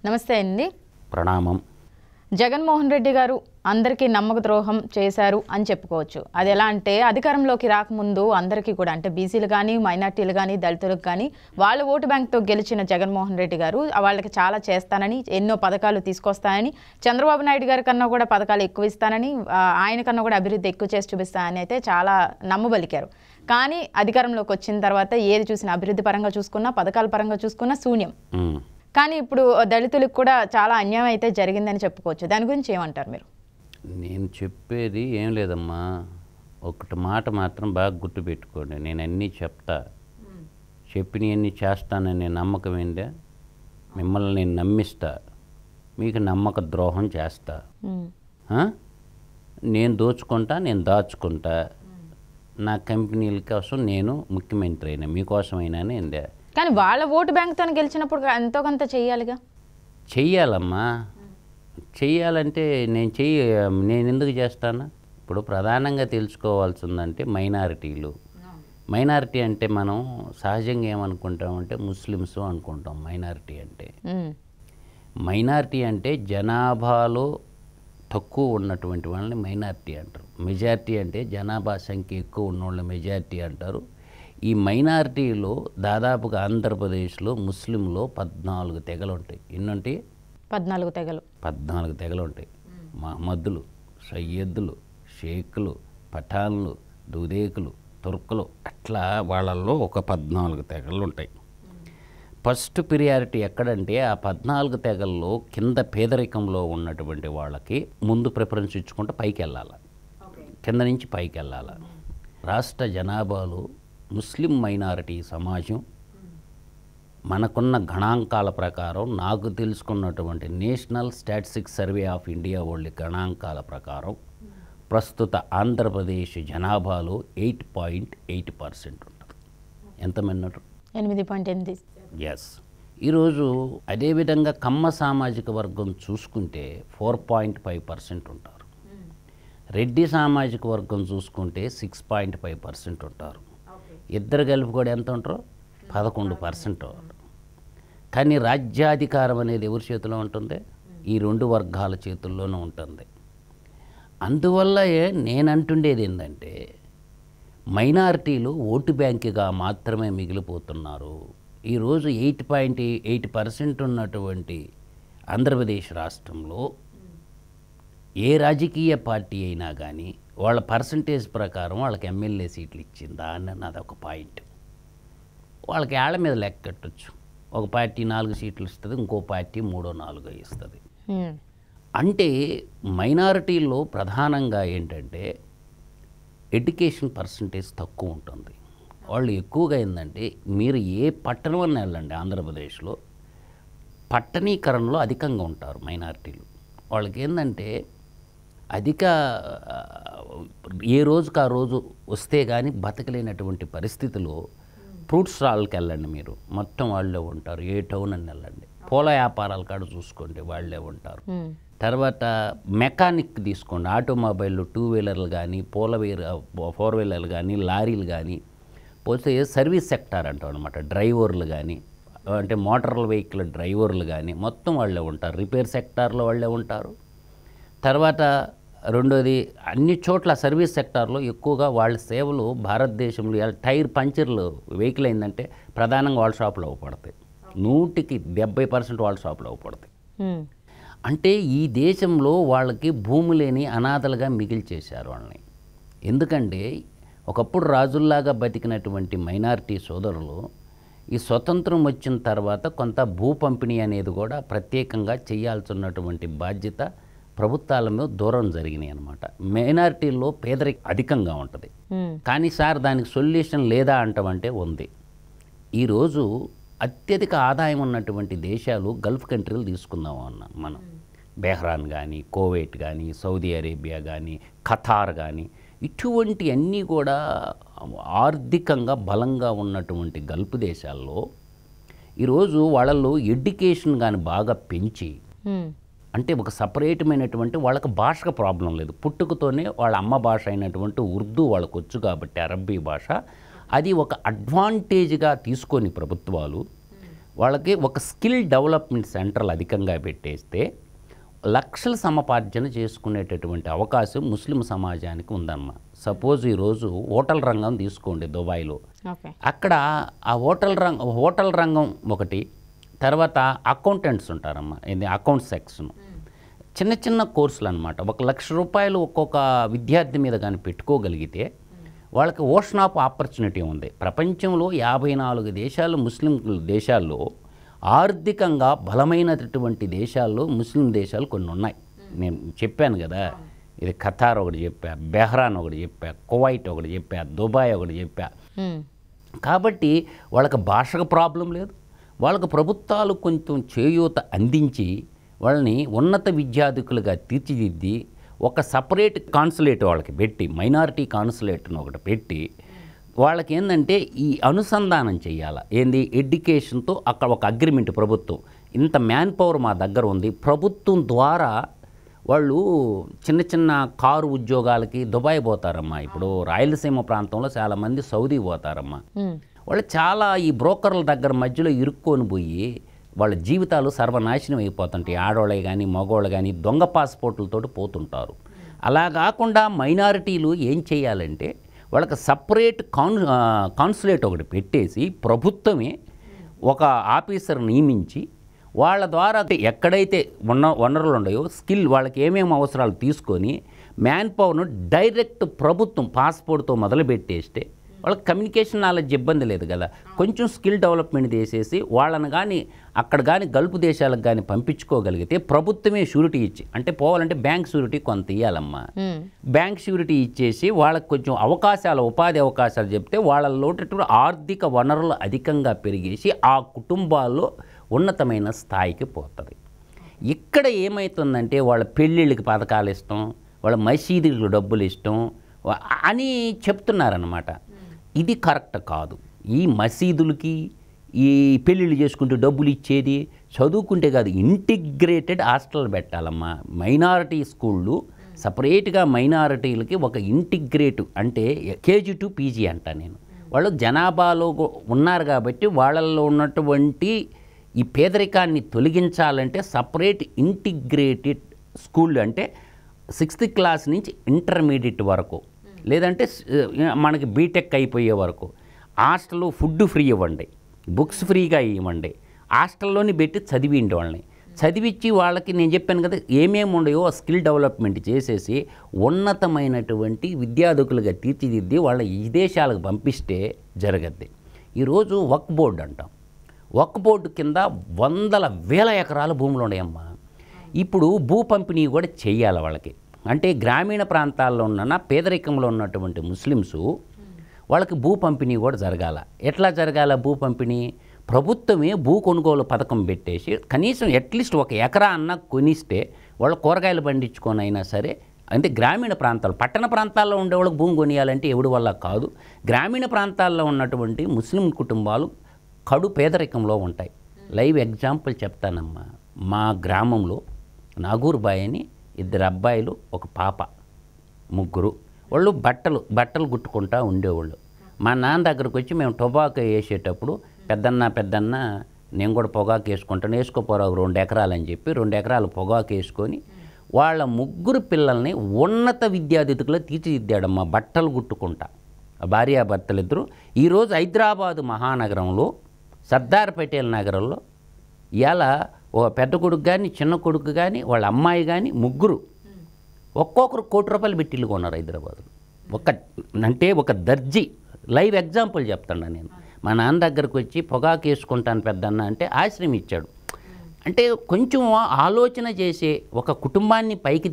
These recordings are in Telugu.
నమస్తే అండి. ప్రణామం. జగన్మోహన్ రెడ్డి గారు అందరికీ నమ్మక ద్రోహం చేశారు అని చెప్పుకోవచ్చు. అది ఎలా అంటే అధికారంలోకి రాకముందు అందరికీ కూడా అంటే బీసీలు కానీ, మైనార్టీలు కానీ, దళితులకు కానీ వాళ్ళ ఓటు బ్యాంక్తో గెలిచిన జగన్మోహన్ రెడ్డి గారు వాళ్ళకి చాలా చేస్తానని, ఎన్నో పథకాలు తీసుకొస్తానని, చంద్రబాబు నాయుడు గారి కన్నా కూడా పథకాలు ఎక్కువ ఇస్తానని, ఆయన కన్నా కూడా అభివృద్ధి ఎక్కువ చేసి చూపిస్తానని అయితే చాలా నమ్మబలికారు. కానీ అధికారంలోకి వచ్చిన తర్వాత ఏది చూసినా అభివృద్ధి పరంగా చూసుకున్నా, పథకాల పరంగా చూసుకున్నా శూన్యం. కానీ ఇప్పుడు దళితులకు కూడా చాలా అన్యాయం అయితే జరిగిందని చెప్పుకోవచ్చు. దాని గురించి ఏమంటారు మీరు? నేను చెప్పేది ఏం లేదమ్మా, ఒకటి మాట మాత్రం బాగా గుర్తుపెట్టుకోండి. నేను అన్నీ చెప్తా, చెప్పినవన్నీ చేస్తాననే నమ్మకం ఏంటా? మిమ్మల్ని నేను నమ్మిస్తా, మీకు నమ్మక ద్రోహం చేస్తా. నేను దోచుకుంటా, నేను దాచుకుంటా. నా కంపెనీల కోసం నేను ముఖ్యమంత్రి అయినా, మీకోసమైనా ఏందా? కానీ వాళ్ళ ఓటు బ్యాంక్తో గెలిచినప్పుడు ఎంతో కొంత చెయ్యాలిగా. చెయ్యాలమ్మా, చెయ్యాలంటే నేను ఎందుకు చేస్తాను? ఇప్పుడు ప్రధానంగా తెలుసుకోవాల్సిందంటే మైనారిటీలు. మైనారిటీ అంటే మనం సహజంగా ఏమనుకుంటామంటే ముస్లిమ్స్ అనుకుంటాం. మైనారిటీ అంటే జనాభాలో తక్కువ ఉన్నటువంటి వాళ్ళని మైనారిటీ అంటారు. మెజారిటీ అంటే జనాభా సంఖ్య ఎక్కువ ఉన్న వాళ్ళని మెజారిటీ అంటారు. ఈ మైనారిటీలో దాదాపుగా ఆంధ్రప్రదేశ్లో ముస్లింలో 14 తెగలు ఉంటాయి. ఎన్నుంటాయి? 14 తెగలు ఉంటాయి. మహమ్మద్దులు, సయ్యద్దులు, షేకులు, పఠాన్లు, దుదేకులు, తుర్కులు, అట్లా వాళ్ళల్లో ఒక 14 తెగలు ఉంటాయి. ఫస్ట్ ప్రియారిటీ ఎక్కడంటే ఆ 14 తెగల్లో కింద పేదరికంలో ఉన్నటువంటి వాళ్ళకి ముందు ప్రిఫరెన్స్ ఇచ్చుకుంటూ పైకి వెళ్ళాలి, కింద నుంచి పైకి వెళ్ళాలి. రాష్ట్ర జనాభాలో ముస్లిం మైనారిటీ సమాజం మనకున్న గణాంకాల ప్రకారం, నాకు తెలుసుకున్నటువంటి national statistics survey of India వాళ్ళ గణాంకాల ప్రకారం ప్రస్తుత ఆంధ్రప్రదేశ్ జనాభాలో 8.8% ఉంటారు. ఎంతమంది ఉన్నారు? 8.8. ఎస్. ఈరోజు అదేవిధంగా కమ్మ సామాజిక వర్గం చూసుకుంటే 4.5% ఉంటారు. రెడ్డి సామాజిక వర్గం చూసుకుంటే 6.5% ఉంటారు. ఇద్దరు కలిపి కూడా ఎంత ఉంటారో 11%. కానీ రాజ్యాధికారం అనేది ఎవరి చేతిలో ఉంటుంది? ఈ రెండు వర్గాల చేతుల్లోనూ ఉంటుంది. అందువల్ల నేనంటుండేది ఏంటంటే మైనారిటీలు ఓటు బ్యాంకుగా మాత్రమే మిగిలిపోతున్నారు. ఈరోజు 8.8% ఉన్నటువంటి ఆంధ్రప్రదేశ్ రాష్ట్రంలో ఏ రాజకీయ పార్టీ అయినా కానీ వాళ్ళ పర్సంటేజ్ ప్రకారం వాళ్ళకి ఎమ్మెల్యే సీట్లు ఇచ్చిందా అని అదొక పాయింట్. వాళ్ళకి ఏళ్ల మీద లెక్క కట్టచ్చు. ఒక పార్టీ 4 సీట్లు ఇస్తుంది, ఇంకో పార్టీ 3-4 ఇస్తుంది. అంటే మైనారిటీల్లో ప్రధానంగా ఏంటంటే ఎడ్యుకేషన్ పర్సంటేజ్ తక్కువ ఉంటుంది. వాళ్ళు ఎక్కువగా ఏంటంటే మీరు ఏ పట్టణం అని వెళ్ళండి ఆంధ్రప్రదేశ్లో, పట్టణీకరణలో అధికంగా ఉంటారు మైనారిటీలు. వాళ్ళకి ఏంటంటే అధిక ఏ రోజుకు ఆ రోజు వస్తే కానీ బతకలేనటువంటి పరిస్థితిలో ఫ్రూట్స్ స్టాల్కి వెళ్ళండి, మీరు మొత్తం వాళ్ళే ఉంటారు. ఏ టౌన్ అని వెళ్ళండి, పూల వ్యాపారాల కాడ చూసుకోండి, వాళ్ళే ఉంటారు. తర్వాత మెకానిక్ తీసుకోండి, ఆటోమొబైల్ 2 వీలర్లు కానీ, 4 వీలర్లు కానీ, లారీలు కానీ, పోతే సర్వీస్ సెక్టార్ అంటాం అనమాట. డ్రైవర్లు కానీ, అంటే మోటార్ వెహికల్ డ్రైవర్లు కానీ మొత్తం వాళ్ళే ఉంటారు. రిపేర్ సెక్టార్లో వాళ్ళే ఉంటారు. తర్వాత రెండోది అన్ని చోట్ల సర్వీస్ సెక్టార్లో ఎక్కువగా వాళ్ళ సేవలు భారతదేశంలో టైర్ పంచర్లు వెహికల్ అయిందంటే ప్రధానంగా వాళ్ళ షాప్లో అవ్వపడతాయి. 100కి 70% వాళ్ళ షాప్లో అవ్వపడతాయి. అంటే ఈ దేశంలో వాళ్ళకి భూమి లేని అనాథలుగా మిగిల్చేశారు వాళ్ళని. ఎందుకంటే ఒకప్పుడు రాజుల్లాగా బతికినటువంటి మైనారిటీ సోదరులు ఈ స్వతంత్రం వచ్చిన తర్వాత కొంత భూ పంపిణీ అనేది కూడా ప్రత్యేకంగా చేయాల్సినటువంటి బాధ్యత ప్రభుత్వాల మీద దూరం జరిగినాయి అనమాట. మైనారిటీల్లో పేదరికం అధికంగా ఉంటుంది. కానీ సార్ దానికి సొల్యూషన్ లేదా అంటామంటే ఉంది. ఈరోజు అత్యధిక ఆదాయం ఉన్నటువంటి దేశాలు గల్ఫ్ కంట్రీలు తీసుకుందాం అన్నాం మనం. బెహ్రాన్ కానీ, కువైట్ కానీ, సౌదీ అరేబియా కానీ, ఖతార్ కానీ, ఇటువంటి అన్నీ కూడా ఆర్థికంగా బలంగా ఉన్నటువంటి గల్ఫ్ దేశాల్లో ఈరోజు వాళ్ళల్లో ఎడ్యుకేషన్ కానీ బాగా పెంచి, అంటే ఒక సపరేటమైనటువంటి వాళ్ళకి భాషకు ప్రాబ్లం లేదు. పుట్టుకతోనే వాళ్ళ అమ్మ భాష అయినటువంటి ఉర్దూ వాళ్ళకు వచ్చు కాబట్టి అరబ్బీ భాష, అది ఒక అడ్వాంటేజ్గా తీసుకొని ప్రభుత్వాలు వాళ్ళకి ఒక స్కిల్ డెవలప్మెంట్ సెంటర్లు అధికంగా పెట్టేస్తే లక్షల సముపార్జన చేసుకునేటటువంటి అవకాశం ముస్లిం సమాజానికి ఉందన్నమా. సపోజ్ ఈరోజు హోటల్ రంగం తీసుకోండి దుబాయ్లో. అక్కడ ఆ హోటల్ రంగం ఒకటి, తర్వాత అకౌంటెంట్స్ ఉంటారమ్మా, ఇది అకౌంట్ సెక్షన్, చిన్న చిన్న కోర్సులు అనమాట. 1,00,000 రూపాయలు ఒక్కొక్క విద్యార్థి మీద కానీ పెట్టుకోగలిగితే వాళ్ళకి ఓషన్ ఆఫ్ ఆపర్చునిటీ ఉంది. ప్రపంచంలో 54 దేశాలు ముస్లిం దేశాల్లో ఆర్థికంగా బలమైనటువంటి దేశాల్లో ముస్లిం దేశాలు కొన్ని ఉన్నాయి. నేను చెప్పాను కదా, ఇది ఖతార్ ఒకటి చెప్పా, బెహ్రాన్ ఒకటి చెప్పా, కువైట్ ఒకటి చెప్పా, దుబాయ్ ఒకటి చెప్పా. కాబట్టి వాళ్ళకి భాషకు ప్రాబ్లం లేదు. వాళ్ళకు ప్రభుత్వాలు కొంచెం చేయూత అందించి వాళ్ళని ఉన్నత విద్యార్థికులుగా తీర్చిదిద్ది ఒక సపరేట్ కాన్సులేట్ వాళ్ళకి పెట్టి, మైనారిటీ కాన్సులేట్ను ఒకటి పెట్టి వాళ్ళకి ఏంటంటే ఈ అనుసంధానం చేయాలి. ఏంది, ఎడ్యుకేషన్తో అక్కడ ఒక అగ్రిమెంట్, ప్రభుత్వం ఇంత మ్యాన్ పవర్ మా దగ్గర ఉంది, ప్రభుత్వం ద్వారా వాళ్ళు చిన్న చిన్న కారు ఉద్యోగాలకి దుబాయ్ పోతారమ్మా. ఇప్పుడు రాయలసీమ ప్రాంతంలో చాలామంది సౌదీ పోతారమ్మా. వాళ్ళు చాలా ఈ బ్రోకర్ల దగ్గర మధ్యలో ఇరుక్కొని పోయి వాళ్ళ జీవితాలు సర్వనాశనం అయిపోతుంటాయి. ఆడవాళ్ళే కానీ మగవాళ్ళు కానీ దొంగ పాస్పోర్ట్లతో పోతుంటారు. అలా కాకుండా మైనారిటీలు ఏం చేయాలంటే వాళ్ళకి సపరేట్ కాన్సులేట్ ఒకటి పెట్టేసి ప్రభుత్వమే ఒక ఆఫీసర్ నియమించి వాళ్ళ ద్వారా ఎక్కడైతే వనరులు ఉన్నాయో స్కిల్ వాళ్ళకి ఏమేమి అవసరాలు తీసుకొని మ్యాన్ పవర్ను డైరెక్ట్ ప్రభుత్వం పాస్పోర్ట్తో మొదలుపెట్టేస్తే వాళ్ళకి కమ్యూనికేషన్ నాలెడ్జ్ ఇబ్బంది లేదు కదా. కొంచెం స్కిల్ డెవలప్మెంట్ చేసేసి వాళ్ళని కానీ అక్కడ కానీ గల్ఫ్ దేశాలకు కానీ పంపించుకోగలిగితే ప్రభుత్వమే షూరిటీ ఇచ్చి, అంటే పోవాలంటే బ్యాంక్ షూరిటీ కొంత ఇవ్వాలమ్మా. బ్యాంక్ షూరిటీ ఇచ్చేసి వాళ్ళకి కొంచెం అవకాశాలు, ఉపాధి అవకాశాలు చెప్తే వాళ్ళలో ఆర్థిక వనరులు అధికంగా పెరిగేసి ఆ కుటుంబాల్లో ఉన్నతమైన స్థాయికి పోతుంది. ఇక్కడ ఏమవుతుందంటే వాళ్ళ పెళ్ళిళ్ళకి పథకాలు ఇష్టం, వాళ్ళ మసీదులకు డబ్బులు ఇష్టం అని చెప్తున్నారన్నమాట. ఇది కరెక్ట్ కాదు. ఈ మసీదులకి ఈ పెళ్ళిళ్ళు చేసుకుంటూ డబ్బులు ఇచ్చేది చదువుకుంటే కాదు, ఇంటిగ్రేటెడ్ హాస్టల్ పెట్టాలమ్మా. మైనారిటీ స్కూళ్ళు సపరేట్గా మైనారిటీలకి ఒక ఇంటిగ్రేటివ్, అంటే కేజీ టు పీజీ అంట నేను. వాళ్ళు జనాభాలో ఉన్నారు కాబట్టి వాళ్ళల్లో ఉన్నటువంటి ఈ పేదరికాన్ని తొలగించాలంటే సపరేట్ ఇంటిగ్రేటెడ్ స్కూల్, అంటే 6th క్లాస్ నుంచి ఇంటర్మీడియట్ వరకు, లేదంటే మనకి బీటెక్ అయిపోయే వరకు హాస్టల్లో ఫుడ్ ఫ్రీ ఇవ్వండి, బుక్స్ ఫ్రీగా ఇవ్వండి, హాస్టల్లోని పెట్టి చదివిండి వాళ్ళని. చదివించి వాళ్ళకి నేను చెప్పాను కదా ఏమేమి ఉన్నాయో స్కిల్ డెవలప్మెంట్ చేసేసి ఉన్నతమైనటువంటి విద్యార్థులుగా తీర్చిదిద్ది వాళ్ళ విదేశాలకు పంపిస్తే జరగద్ది. ఈరోజు వక్ఫ్ బోర్డు అంటాం. వక్ఫ్ బోర్డు కింద వందల వేల ఎకరాల భూములు ఉన్నాయమ్మా. ఇప్పుడు భూ పంపిణీ కూడా చెయ్యాలి వాళ్ళకి. అంటే గ్రామీణ ప్రాంతాల్లో ఉన్న పేదరికంలో ఉన్నటువంటి ముస్లిమ్స్ వాళ్ళకి భూ పంపిణీ కూడా జరగాల. ఎట్లా జరగాల భూ పంపిణీ? ప్రభుత్వమే భూ కొనుగోలు పథకం పెట్టేసి కనీసం అట్లీస్ట్ 1 ఎకరా అన్న కొనిస్తే వాళ్ళు కూరగాయలు పండించుకొని అయినా సరే, అంటే గ్రామీణ ప్రాంతాలు, పట్టణ ప్రాంతాల్లో ఉండే వాళ్ళకి భూమి కొనియాలంటే ఎవడి వల్ల కాదు. గ్రామీణ ప్రాంతాల్లో ఉన్నటువంటి ముస్లిం కుటుంబాలు కడు పేదరికంలో ఉంటాయి. లైవ్ ఎగ్జాంపుల్ చెప్తానమ్మా. మా గ్రామంలో నాగూర్బాయ్ అని 2 అబ్బాయిలు, 1 పాప, 3 వాళ్ళు బట్టలు గుట్టుకుంటూ ఉండేవాళ్ళు. మా నాన్న దగ్గరకు వచ్చి మేము టొబాకో వేసేటప్పుడు పెద్దన్న నేను కూడా పొగాకు వేసుకుంటాను, వేసుకోపోరా 2 ఎకరాలు అని చెప్పి 2 ఎకరాలు పొగాకు వేసుకొని వాళ్ళ 3 పిల్లల్ని ఉన్నత విద్యార్థితులు తీర్చిదిద్దాడమ్మా. బట్టలు గుట్టుకుంటా భార్యాభర్తలు ఇద్దరు. ఈరోజు హైదరాబాదు మహానగరంలో సర్దార్ పటేల్ నగరంలో ఇవాళ ఓ పెద్ద కొడుకు కానీ చిన్న కొడుకు కానీ వాళ్ళ అమ్మాయి కానీ 3 ఒక్కొక్కరు ₹1 కోటి పెట్టి ఇల్లు కొన్నారు హైదరాబాద్లో. ఒక దర్జీ లైవ్ ఎగ్జాంపుల్ చెప్తాను నేను. మా నాన్న దగ్గరకు వచ్చి పొగాకు వేసుకుంటాను పెద్దన్న అంటే ఆశ్రయం ఇచ్చాడు. అంటే కొంచెం ఆలోచన చేసే ఒక కుటుంబాన్ని పైకి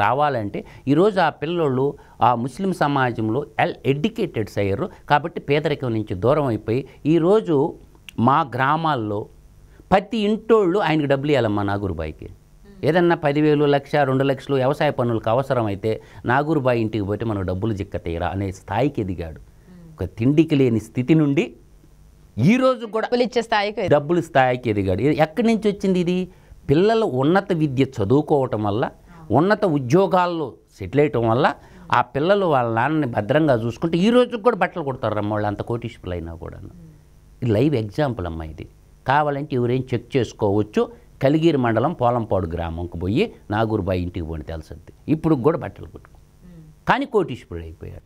రావాలంటే ఈరోజు ఆ పిల్లోళ్ళు ఆ ముస్లిం సమాజంలో ఎడ్యుకేటెడ్స్ అయ్యారు కాబట్టి పేదరికం నుంచి దూరం అయిపోయి ఈరోజు మా గ్రామాల్లో ప్రతి ఇంటోళ్ళు ఆయనకు డబ్బులు ఇవ్వాలమ్మా. నాగూర్బాయికి ఏదన్నా 10,000, 1,00,000, 2,00,000 వ్యవసాయ పనులకు అవసరమైతే నాగూర్బాయి ఇంటికి పోతే మనకు డబ్బులు చిక్కతీయరా అనే స్థాయికి ఎదిగాడు. ఒక తిండికి లేని స్థితి నుండి ఈరోజు కూడా డబ్బులు స్థాయికి ఎదిగాడు. ఎక్కడి నుంచి వచ్చింది ఇది? పిల్లలు ఉన్నత విద్య చదువుకోవటం వల్ల, ఉన్నత ఉద్యోగాల్లో సెటిల్ అయ్యటం వల్ల ఆ పిల్లలు వాళ్ళ నాన్నని భద్రంగా చూసుకుంటే ఈ రోజు కూడా బట్టలు కుడతారు అమ్మ వాళ్ళు, అంత కోటీశ్వరులు అయినా కూడా. ఇది లైవ్ ఎగ్జాంపుల్ అమ్మా. ఇది కావాలంటే ఎవరేం చెక్ చేసుకోవచ్చు. కలిగిరి మండలం పోలంపాడు గ్రామంకు పోయి నాగూరుబాయి ఇంటికి పోయి తెలుసుద్ది. ఇప్పుడు కూడా బట్టలు కుట్టుకో, కానీ కోటీశ్వరుడు అయిపోయాడు.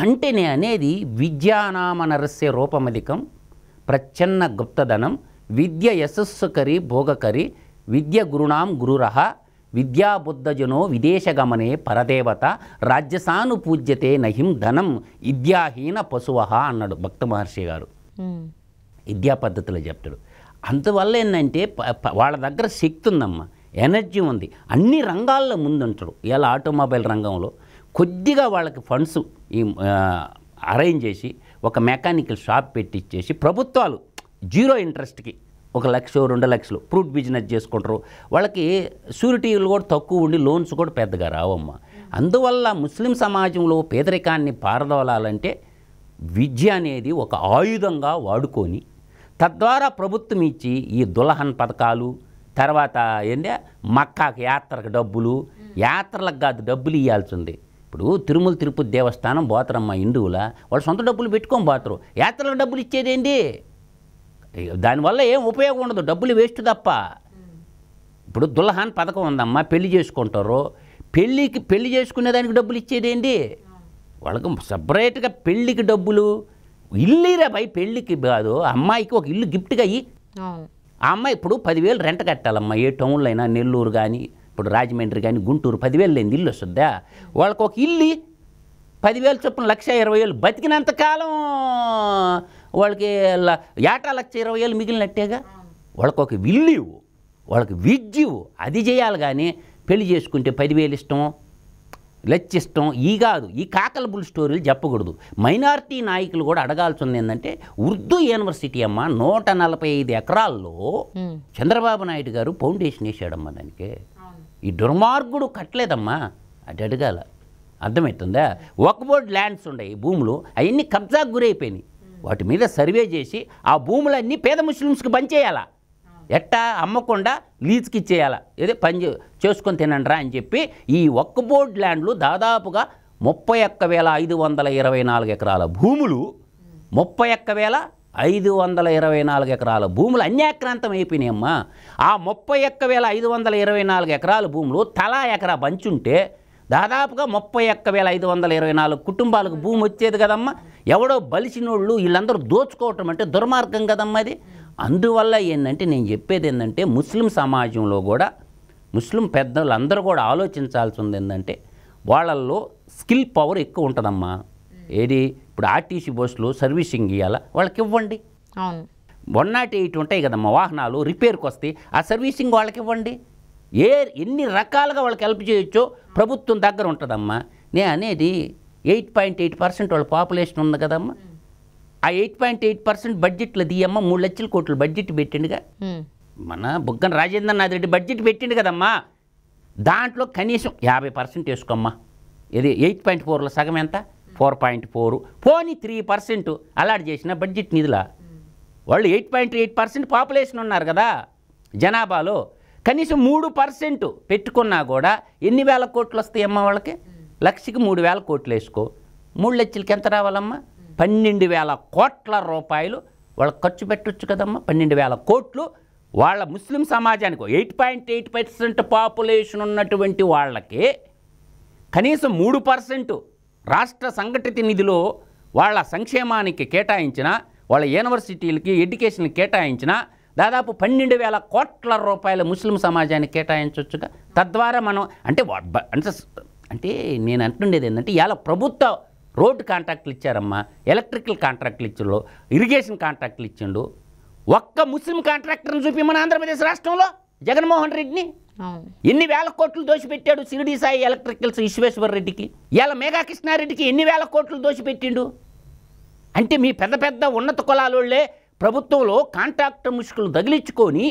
అంటే నేను అనేది విద్యానామ నరస్య రూపమధికం ప్రచ్ఛన్న గుప్తధనం విద్య యశస్సుకరి భోగకరి విద్య గురుణాం గురురహ విద్యాబుద్ధజనో విదేశగమనే పరదేవత రాజ్యసాను పూజ్యతే నహిం ధనం విద్యాహీన పశువహ అన్నాడు భక్త మహర్షి గారు. విద్యా పద్ధతిలో చెప్తాడు. అందువల్ల ఏంటంటే వాళ్ళ దగ్గర శక్తి ఉందమ్మా, ఎనర్జీ ఉంది, అన్ని రంగాల్లో ముందుంటారు. ఇలా ఆటోమొబైల్ రంగంలో కొద్దిగా వాళ్ళకి ఫండ్స్ అరేంజ్ చేసి ఒక మెకానికల్ షాప్ పెట్టించేసి ప్రభుత్వాలు 0 ఇంట్రెస్ట్కి 1 లక్ష 2 లక్షలు ఫ్రూట్ బిజినెస్ చేసుకుంటారు. వాళ్ళకి షూరిటీలు కూడా తక్కువ ఉండి లోన్స్ కూడా పెద్దగా రావమ్మా. అందువల్ల ముస్లిం సమాజంలో పేదరికాన్ని పారదోలాలంటే విద్య అనేది ఒక ఆయుధంగా వాడుకొని తద్వారా ప్రభుత్వం ఇచ్చి ఈ దుల్హన్ పథకాలు తర్వాత ఏందే మక్కాకి యాత్రకు డబ్బులు, యాత్రలకు కాదు డబ్బులు ఇవ్వాల్సింది. ఇప్పుడు తిరుమల తిరుపతి దేవస్థానం పోతారమ్మా హిందువుల, వాళ్ళు సొంత డబ్బులు పెట్టుకొని పోతారు. యాత్రలకు డబ్బులు ఇచ్చేదేంటి? దానివల్ల ఏం ఉపయోగం ఉండదు, డబ్బులు వేస్ట్ తప్ప. ఇప్పుడు దుల్హన్ పథకం ఉందమ్మా, పెళ్లి చేసుకుంటారు. పెళ్లి చేసుకునేదానికి డబ్బులు ఇచ్చేదేంటి? వాళ్ళకి సపరేట్గా పెళ్ళికి డబ్బులు, ఇల్లురా భయ్ పెళ్ళికి కాదు, అమ్మాయికి ఒక ఇల్లు గిఫ్ట్గా అయ్యి ఆ అమ్మాయి ఇప్పుడు 10,000 రెంట్ కట్టాలమ్మా. ఏ టౌన్లో అయినా నెల్లూరు కానీ ఇప్పుడు రాజమండ్రి కానీ గుంటూరు 10,000 లేని ఇల్లు వస్తుందా? వాళ్ళకి ఒక ఇల్లు 10,000 చొప్పున 1,20,000 బతికినంతకాలం వాళ్ళకి ఏటా 1,20,000 మిగిలినట్టేగా. వాళ్ళకి ఒక ఇల్లు ఇవ్వు, వాళ్ళకి విద్య ఇవ్వు, అది చేయాలి. కానీ పెళ్లి చేసుకుంటే 10,000 ఇష్టం, లచ్చిష్టం ఈ కాదు, ఈ కాకలబుల్ స్టోరీలు చెప్పకూడదు. మైనారిటీ నాయకులు కూడా అడగాల్సింది ఏంటంటే ఉర్దూ యూనివర్సిటీ అమ్మ 145 ఎకరాల్లో చంద్రబాబు నాయుడు గారు ఫౌండేషన్ వేసాడమ్మా. దానికి ఈ దుర్మార్గుడు కట్టలేదమ్మా, అది అడగాల. అర్థమవుతుందా? వక్ఫ్ బోర్డ్ ల్యాండ్స్ ఉన్నాయి, భూములు అవన్నీ కబ్జాకు గురైపోయినాయి. వాటి మీద సర్వే చేసి ఆ భూములన్నీ పేద ముస్లిమ్స్కి పంచేయాలా, ఎట్టా అమ్మకుండా లీజ్కి ఇచ్చేయాలా, ఏదో పని చేసుకొని తినండిరా అని చెప్పి ఈ వక్ఫ్ బోర్డ్ ల్యాండ్లు దాదాపుగా 31,524 ఎకరాల భూములు, 31,524 ఎకరాల భూములు అన్యాక్రాంతం అయిపోయినాయమ్మా. ఆ 31,524 ఎకరాల భూములు తలా ఎకరా పంచుంటే దాదాపుగా 31,524 కుటుంబాలకు భూమి వచ్చేది కదమ్మా. ఎవడో బలిసినోళ్ళు వీళ్ళందరూ దోచుకోవటం అంటే దుర్మార్గం కదమ్మా అది. అందువల్ల ఏంటంటే నేను చెప్పేది ఏంటంటే ముస్లిం సమాజంలో కూడా ముస్లిం పెద్దలు అందరూ కూడా ఆలోచించాల్సింది ఏంటంటే వాళ్ళల్లో స్కిల్ పవర్ ఎక్కువ ఉంటుందమ్మా. ఏది ఇప్పుడు ఆర్టీసీ బస్సులు సర్వీసింగ్ ఇవ్వాలా, వాళ్ళకి ఇవ్వండి. 108 ఉంటాయి కదమ్మా వాహనాలు రిపేర్కి వస్తాయి, ఆ సర్వీసింగ్ వాళ్ళకి ఇవ్వండి. ఎన్ని రకాలుగా వాళ్ళకి హెల్ప్ చేయొచ్చో ప్రభుత్వం దగ్గర ఉంటుందమ్మా. నేను అనేది 8.8% వాళ్ళ పాపులేషన్ ఉంది కదమ్మా. ఆ 8.8% బడ్జెట్లో దియమ్మ 3 లక్షల కోట్లు బడ్జెట్ పెట్టిండుగా మన బుగ్గన రాజేంద్రనాథ్ రెడ్డి బడ్జెట్ పెట్టిండు కదమ్మా. దాంట్లో కనీసం 50% వేసుకోమ్మా. ఇది 8.4లో సగం ఎంత? 4.4. పోనీ 3% అలాట్ చేసిన బడ్జెట్ నిధుల. వాళ్ళు 8.8% పాపులేషన్ ఉన్నారు కదా జనాభాలో, కనీసం 3% పెట్టుకున్నా కూడా ఎన్ని వేల కోట్లు వస్తాయమ్మా వాళ్ళకి? లక్షకి 3,000 కోట్లు వేసుకో, 3 లక్షలకి ఎంత రావాలమ్మా? 12,000 కోట్ల రూపాయలు వాళ్ళకి ఖర్చు పెట్టవచ్చు కదమ్మా. 12,000 కోట్లు వాళ్ళ ముస్లిం సమాజానికి 8.8% పాపులేషన్ ఉన్నటువంటి వాళ్ళకి కనీసం 3% రాష్ట్ర సంఘటిత నిధిలో వాళ్ళ సంక్షేమానికి కేటాయించిన, వాళ్ళ యూనివర్సిటీలకి ఎడ్యుకేషన్కి కేటాయించిన దాదాపు 12,000 కోట్ల రూపాయల ముస్లిం సమాజానికి కేటాయించవచ్చుగా. తద్వారా మనం అంటే అంటే నేను అంటుండేది ఏంటంటే ఇలా ప్రభుత్వ రోడ్డు కాంట్రాక్టులు ఇచ్చారమ్మా, ఎలక్ట్రికల్ కాంట్రాక్టులు ఇచ్చిండు, ఇరిగేషన్ కాంట్రాక్టులు ఇచ్చిండు. ఒక్క ముస్లిం కాంట్రాక్టర్ని చూపి మన ఆంధ్రప్రదేశ్ రాష్ట్రంలో జగన్మోహన్ రెడ్డిని ఎన్ని వేల కోట్లు దోషిపెట్టాడు. షిరిడి సాయి ఎలక్ట్రికల్స్ విశ్వేశ్వర రెడ్డికి, ఇలా మేఘా కృష్ణారెడ్డికి ఎన్ని వేల కోట్లు దోషిపెట్టిండు. అంటే మీ పెద్ద పెద్ద ఉన్నత కులాలోళ్ళే ప్రభుత్వంలో కాంట్రాక్టర్ ముష్కులు తగిలించుకొని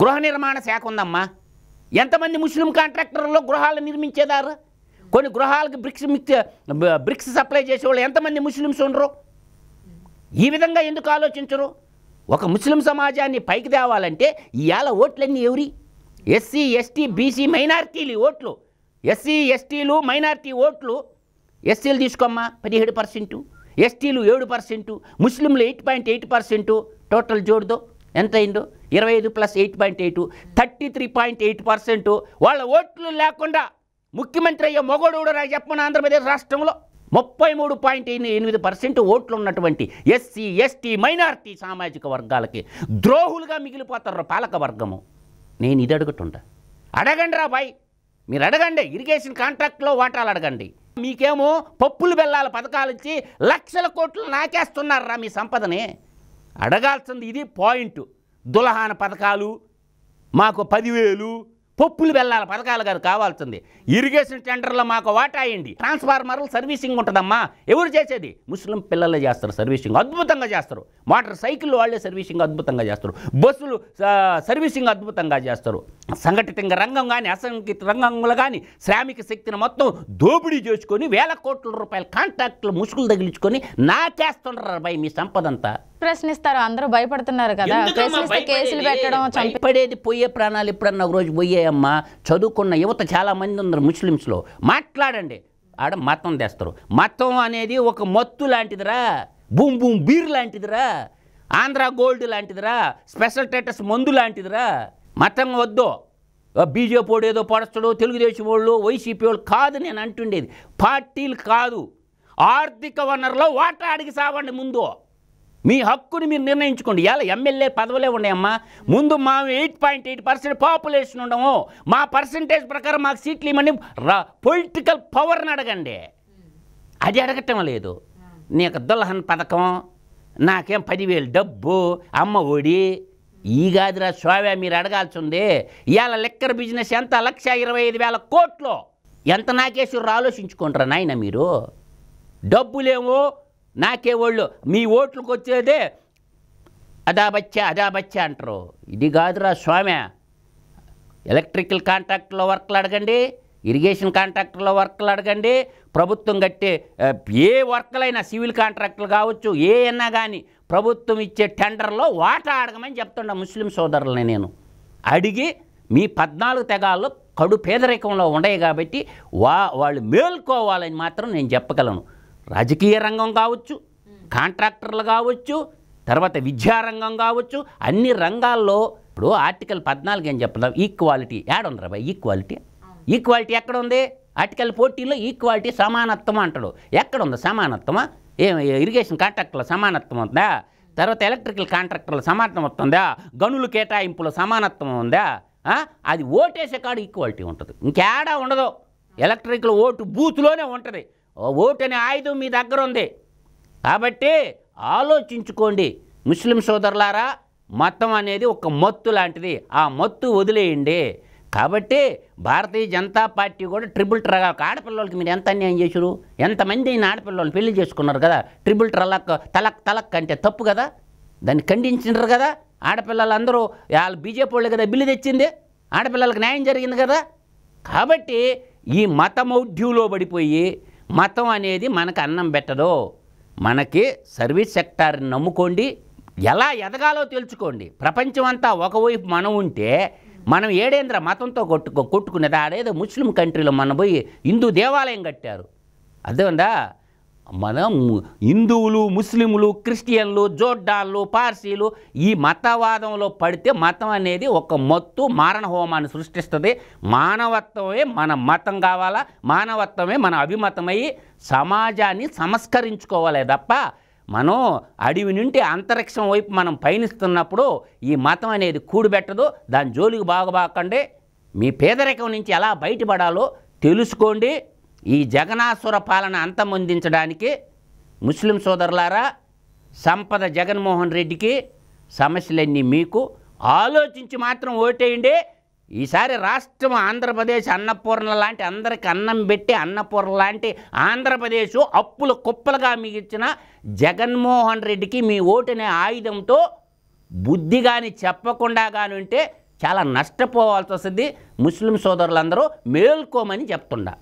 గృహ నిర్మాణ శాఖ ఉందమ్మా. ఎంతమంది ముస్లిం కాంట్రాక్టర్లో గృహాలు నిర్మించేదారు? కొన్ని గృహాలకు బ్రిక్స్ సప్లై చేసేవాళ్ళు ఎంతమంది ముస్లిమ్స్ ఉండరు? ఈ విధంగా ఎందుకు ఆలోచించరు? ఒక ముస్లిం సమాజాన్ని పైకి తేవాలంటే ఇవాళ ఓట్లన్నీ ఎవరి? ఎస్సీ ఎస్టీ బీసీ మైనారిటీలు ఓట్లు, ఎస్సీ ఎస్టీలు మైనారిటీ ఓట్లు. ఎస్సీలు తీసుకోమ్మా 17%, ఎస్టీలు 7%, ముస్లింలు 8.8%. టోటల్ జోడుదో ఎంత అయిందో 25 + 8.8 33.8%. వాళ్ళ ఓట్లు లేకుండా ముఖ్యమంత్రి అయ్యే మొగోడు కూడా నాకు చెప్పమని ఆంధ్రప్రదేశ్ రాష్ట్రంలో 33.8% ఓట్లు ఉన్నటువంటి ఎస్సీ ఎస్టీ మైనారిటీ సామాజిక వర్గాలకి ద్రోహులుగా మిగిలిపోతారు పాలక వర్గము. నేను ఇది అడుగుతుంటా, అడగండి రా బాయ్, మీరు అడగండి. ఇరిగేషన్ కాంట్రాక్ట్లో వాటాలు అడగండి. మీకేమో పప్పులు బెల్లాల పథకాలు ఇచ్చి లక్షల కోట్లు నాకేస్తున్నారా మీ సంపదని. అడగాల్సింది ఇది పాయింట్. దులహాన పథకాలు మాకు 10,000 పప్పులు బెల్లాల పథకాలు కాదు కావాల్సింది. ఇరిగేషన్ టెండర్లో మాకు వాటా అయ్యండి. ట్రాన్స్ఫార్మర్లు సర్వీసింగ్ ఉంటుందమ్మా. ఎవరు చేసేది? ముస్లిం పిల్లలే చేస్తారు సర్వీసింగ్, అద్భుతంగా చేస్తారు. మోటార్ సైకిల్ వాళ్ళే సర్వీసింగ్ అద్భుతంగా చేస్తారు. బస్సులు సర్వీసింగ్ అద్భుతంగా చేస్తారు. సంఘటిత రంగం కానీ అసంఘటిత రంగంలో కానీ శ్రామిక శక్తిని మొత్తం దోపిడీ చేసుకొని వేల కోట్ల రూపాయల కాంట్రాక్టులు ముసుగులు తగిలించుకొని నాకేస్తున్నారు బాయ్ మీ సంపదంతా. ప్రశ్నిస్తారు, అందరూ భయపడుతున్నారు కదా, ప్రశ్నిస్తే కేసులు పెట్టడం. భయపడేది పోయే ప్రాణాలు ఎప్పుడన్నా ఒక రోజు పోయాయమ్మా. చదువుకున్న యువత చాలా మంది ఉన్నారు ముస్లిమ్స్లో. మాట్లాడండి, ఆడ మతం తెస్తారు. మతం అనేది ఒక మత్తు లాంటిదిరా, బూమ్ బూమ్ బీర్ లాంటిదిరా, ఆంధ్ర గోల్డ్ లాంటిదిరా, స్పెషల్ స్టేటస్ మందు లాంటిదిరా. మతం వద్దు. బీజేపీ వాడు ఏదో పడస్తాడు, తెలుగుదేశం వాళ్ళు వైసీపీ వాళ్ళు కాదు నేను అంటుండేది. పార్టీలు కాదు, ఆర్థిక వనరులో వాటా అడిగి సావండి. ముందు మీ హక్కుని మీరు నిర్ణయించుకోండి. ఇలా ఎమ్మెల్యే పదవులే ఉన్నాయమ్మా. ముందు మా 8.8% పాపులేషన్ ఉండము, మా పర్సంటేజ్ ప్రకారం మాకు సీట్లు ఇవ్వమని పొలిటికల్ పవర్ని అడగండి. అది అడగటం లేదు. నీకు దుల్హన్ పథకం, నాకేం 10,000 డబ్బు, అమ్మ ఒడి ఈ కాదురా స్వామి మీరు అడగాల్సిందే. ఇవాళ లెక్కర్ బిజినెస్ ఎంత? 1,25,000 కోట్లు. ఎంత నాకేశ్వరు ఆలోచించుకుంటారా నాయన మీరు. డబ్బులేమో నాకే వాళ్ళు, మీ ఓట్లకు వచ్చేదే అదాబచ్చా అంటారు. ఇది కాదురా స్వామి. ఎలక్ట్రికల్ కాంట్రాక్టర్లో వర్క్లు అడగండి, ఇరిగేషన్ కాంట్రాక్టర్లో వర్క్లు అడగండి, ప్రభుత్వం కట్టే ఏ వర్క్లైనా సివిల్ కాంట్రాక్టర్లు కావచ్చు, ఏ అన్నా కానీ ప్రభుత్వం ఇచ్చే టెండర్లో వాటా అడగమని చెప్తుండ ముస్లిం సోదరులని నేను. అడిగి మీ 14 తెగాల్లో కడు పేదరికంలో ఉండయి కాబట్టి వాళ్ళు మేల్కోవాలని మాత్రం నేను చెప్పగలను. రాజకీయ రంగం కావచ్చు, కాంట్రాక్టర్లు కావచ్చు, తర్వాత విద్యారంగం కావచ్చు, అన్ని రంగాల్లో ఇప్పుడు ఆర్టికల్ 14 ఏం చెప్పలేదు, ఈక్వాలిటీ ఏడుందిరా బాయ్. ఈక్వాలిటీ ఎక్కడ ఉంది? ఆర్టికల్ 14లో ఈక్వాలిటీ సమానత్వం అంటాడు. ఎక్కడుంది సమానత్వమా? ఇరిగేషన్ కాంట్రాక్టర్ల సమానత్వం ఉందా? తర్వాత ఎలక్ట్రికల్ కాంట్రాక్టర్ల సమానత్వం వస్తుందా? గనులు కేటాయింపుల సమానత్వం ఉందా? అది ఓటేసే కాడు ఈక్వాలిటీ ఉంటుంది, ఇంకేడా ఉండదు. ఎలక్ట్రికల్ ఓటు బూత్లోనే ఉంటుంది. ఓటు అనే ఆయుధం మీ దగ్గర ఉంది. కాబట్టి ఆలోచించుకోండి ముస్లిం సోదరులారా. మతం అనేది ఒక మత్తు లాంటిది, ఆ మత్తు వదిలేయండి. కాబట్టి భారతీయ జనతా పార్టీ కూడా ట్రిపుల్ ఆడపిల్లలకి మీరు ఎంత అన్యాయం చేశారు? ఎంతమంది ఆడపిల్లలు పెళ్లి చేసుకున్నారు కదా. ట్రిపుల్ తలక్ అంటే తప్పు కదా, దాన్ని ఖండించినారు కదా. ఆడపిల్లలందరూ వాళ్ళు బీజేపీ వాళ్ళే కదా బిల్లు తెచ్చింది, ఆడపిల్లలకు న్యాయం జరిగింది కదా. కాబట్టి ఈ మతమౌఢ్యంలో పడిపోయి మతం అనేది మనకు అన్నం పెట్టదు. మనకి సర్వీస్ సెక్టార్ని నమ్ముకోండి, ఎలా ఎదగాలో తెలుసుకోండి. ప్రపంచం అంతా ఒకవైపు మనం ఉంటే మనం ఏడేంద్ర మతంతో కొట్టుకునేది. ఆడేదో ముస్లిం కంట్రీలో మనం పోయి హిందూ దేవాలయం కట్టారు. అదేందా మనం హిందువులు, ముస్లింలు, క్రిస్టియన్లు, జోర్డాన్లు, పార్సీలు ఈ మతవాదంలో పడితే మతం అనేది ఒక మత్తు మారణ హోమాన్ని సృష్టిస్తుంది. మానవత్వమే మన మతం కావాలా, మానవత్వమే మన అభిమతమై సమాజాన్ని సంస్కరించుకోవాలి తప్ప మనం అడవి నుండి అంతరిక్షం వైపు మనం పయనిస్తున్నప్పుడు ఈ మతం అనేది కూడిపెట్టదు. దాని జోలికి బాగబాకండి. మీ పేదరికం నుంచి ఎలా బయటపడాలో తెలుసుకోండి. ఈ జగనాసుర పాలన అంతమొందించడానికి ముస్లిం సోదరులారా, సంపద జగన్మోహన్ రెడ్డికి, సమస్యలన్నీ మీకు. ఆలోచించి మాత్రం ఓటేయండి. ఈసారి రాష్ట్రం ఆంధ్రప్రదేశ్ అన్నపూర్ణ లాంటి, అందరికి అన్నం పెట్టి అన్నపూర్ణ లాంటి ఆంధ్రప్రదేశ్ అప్పుల కుప్పలుగా మిగిల్చిన జగన్మోహన్ రెడ్డికి మీ ఓటనే ఆయుధంతో బుద్ధి కానీ చెప్పకుండా కానీ ఉంటే చాలా నష్టపోవాల్సి వస్తుంది. ముస్లిం సోదరులందరూ మేల్కోమని చెప్తుండా.